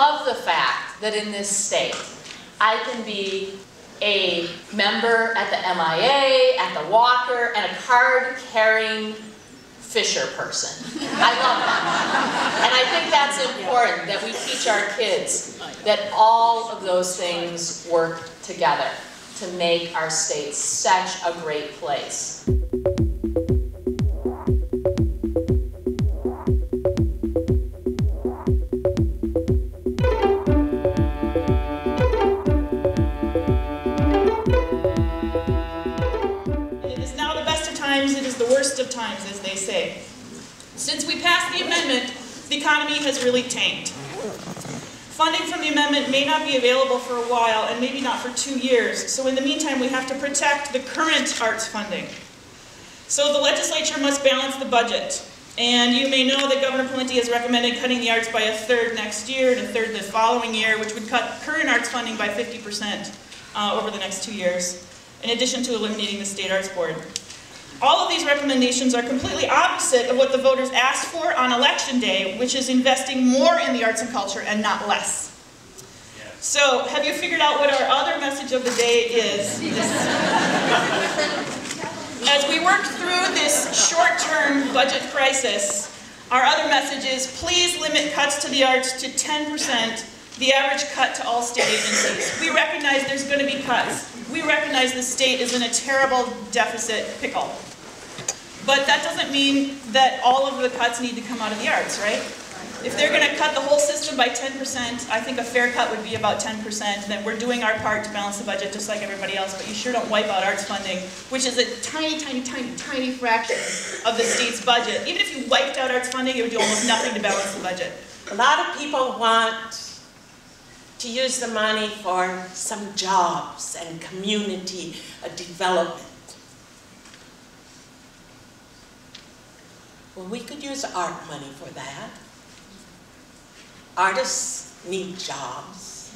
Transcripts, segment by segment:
love the fact that in this state, I can be a member at the MIA, at the Walker, and a card-carrying Fisher person. I love that. And I think that's important, that we teach our kids that all of those things work together to make our state such a great place. It is the worst of times, as they say. Since we passed the amendment, the economy has really tanked. Funding from the amendment may not be available for a while, and maybe not for 2 years, so in the meantime we have to protect the current arts funding. So the legislature must balance the budget, and you may know that Governor Pawlenty has recommended cutting the arts by 1/3 next year and 1/3 the following year, which would cut current arts funding by 50% over the next 2 years, in addition to eliminating the State Arts Board. All of these recommendations are completely opposite of what the voters asked for on Election Day, which is investing more in the arts and culture and not less. So, have you figured out what our other message of the day is? As we work through this short-term budget crisis, our other message is please limit cuts to the arts to 10%, the average cut to all state agencies. We recognize there's going to be cuts. We recognize the state is in a terrible deficit pickle. But that doesn't mean that all of the cuts need to come out of the arts, right? If they're going to cut the whole system by 10%, I think a fair cut would be about 10%. Then we're doing our part to balance the budget just like everybody else, but you sure don't wipe out arts funding, which is a tiny, tiny, tiny, tiny fraction of the state's budget. Even if you wiped out arts funding, it would do almost nothing to balance the budget. A lot of people want to use the money for some jobs and community development. Well, we could use art money for that. Artists need jobs.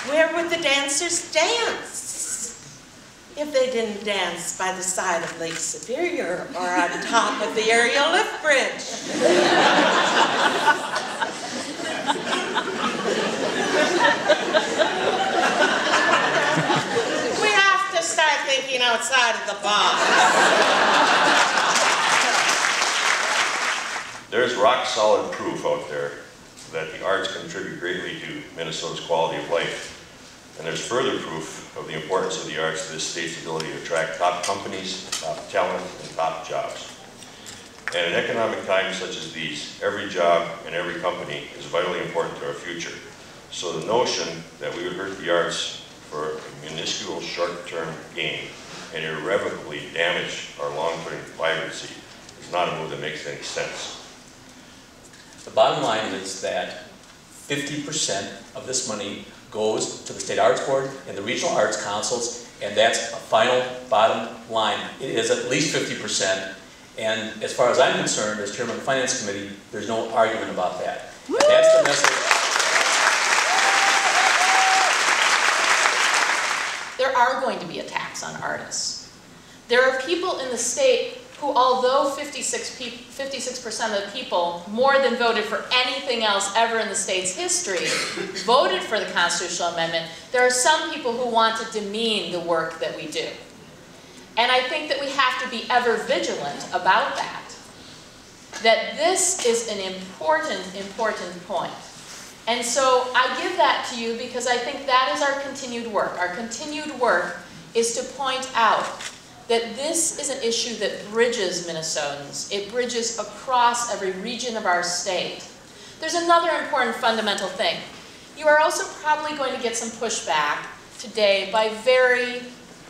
Where would the dancers dance if they didn't dance by the side of Lake Superior or on top of the aerial lift bridge? We have to start thinking outside of the box. There's rock-solid proof out there that the arts contribute greatly to Minnesota's quality of life. And there's further proof of the importance of the arts to this state's ability to attract top companies, top talent, and top jobs. And in economic times such as these, every job and every company is vitally important to our future. So the notion that we would hurt the arts for a minuscule short-term gain and irrevocably damage our long-term vibrancy is not a move that makes any sense. The bottom line is that 50% of this money goes to the State Arts Board and the Regional Arts Councils, and that's a final bottom line. It is at least 50%, and as far as I'm concerned, as Chairman of the Finance Committee, there's no argument about that. And that's the message. There are going to be a tax on artists. There are people in the state who, although 56% of the people, more than voted for anything else ever in the state's history, voted for the constitutional amendment, there are some people who want to demean the work that we do. And I think that we have to be ever vigilant about that. That this is an important, important point. And so I give that to you because I think that is our continued work. Our continued work is to point out that this is an issue that bridges Minnesotans. It bridges across every region of our state. There's another important fundamental thing. You are also probably going to get some pushback today by very,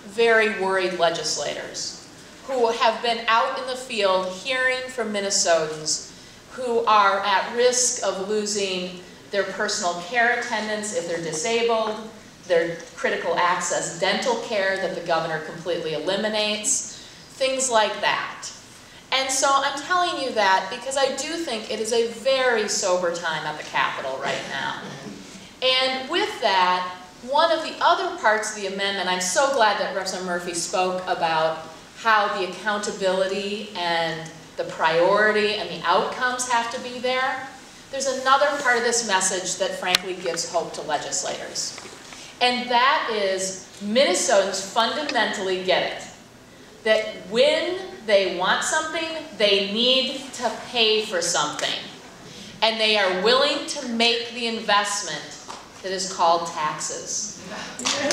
very worried legislators who have been out in the field hearing from Minnesotans who are at risk of losing their personal care attendants if they're disabled, their critical access dental care that the governor completely eliminates, things like that. And so I'm telling you that because I do think it is a very sober time at the Capitol right now. And with that, one of the other parts of the amendment, I'm so glad that Representative Murphy spoke about how the accountability and the priority and the outcomes have to be there, there's another part of this message that frankly gives hope to legislators. And that is Minnesotans fundamentally get it. That when they want something, they need to pay for something. And they are willing to make the investment that is called taxes. And